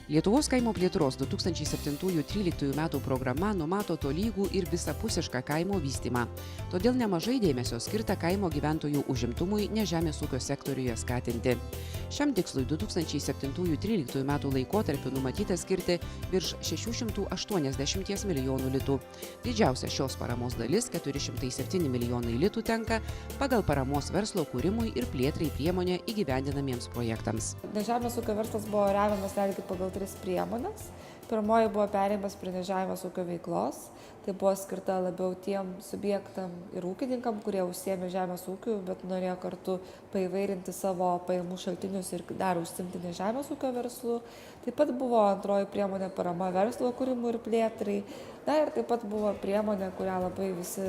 Lietuvos kaimo plėtros 2007-2013 metų programa numato tolygų ir visapusišką kaimo vystymą. Todėl nemažai dėmesio skirta kaimo gyventojų užimtumui ne žemės ūkio sektoriuje skatinti. Šiam tikslui 2007-2013 metų laikotarpiu numatyta skirti virš 680 milijonų litų. Didžiausia šios paramos dalis 407 milijonai litų tenka pagal paramos verslo kūrimui ir plėtrai priemonę įgyvendinamiems projektams. Nežemės ūkio verslas buvo remiamas netgi pagal 3 priemonės. Pirmoji buvo perėjimas prie nežemės ūkio veiklos. Tai buvo skirta labiau tiem subjektam ir ūkininkam, kurie užsiėmė žemės ūkiu, bet norėjo kartu paįvairinti savo pajamų šaltinius ir dar užsiimti nežemės ūkio verslu. Taip pat buvo antroji priemonė parama verslo kūrimui ir plėtrai. Na ir taip pat buvo priemonė, kurią labai visi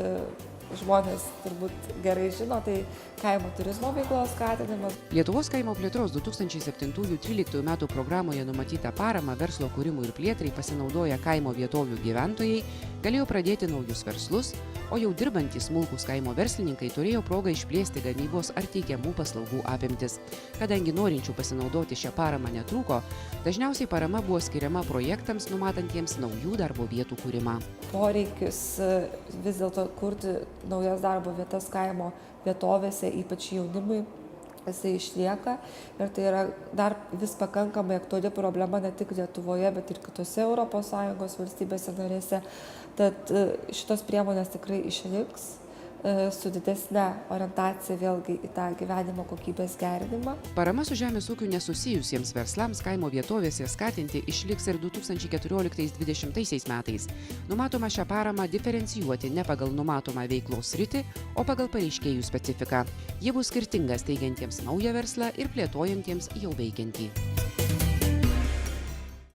žmonės turbūt gerai žino, tai kaimo turizmo veiklos skatinimas. Lietuvos kaimo plėtros 2007-2013 metų programoje numatytą paramą verslo kūrimui ir plėtrai pasinaudoję kaimo vietovių gyventojai galėjo pradėti naujus verslus, o jau dirbantys smulkūs kaimo verslininkai turėjo progą išplėsti gamybos ar teikiamų paslaugų apimtis. Kadangi norinčių pasinaudoti šią paramą netrūko, dažniausiai parama buvo skiriama projektams numatantiems naujų darbo vietų kūrimą. Poreikis vis dėlto kurti naujas darbo vietas kaimo vietovėse, ypač jaunimui, jisai išlieka ir tai yra dar vis pakankamai aktuali problema ne tik Lietuvoje, bet ir kitose ES valstybėse narėse. Tad šitos priemonės tikrai išliks su didesne orientacija vėlgi į tą gyvenimo kokybės gerinimą. Parama su žemės ūkiu nesusijusiems verslams kaimo vietovėse skatinti išliks ir 2014-2020 metais. Numatoma šią paramą diferencijuoti ne pagal numatomą veiklos sritį, o pagal pareiškėjų specifiką. Ji bus skirtinga steigiantiems naują verslą ir plėtojantiems jau veikiantį.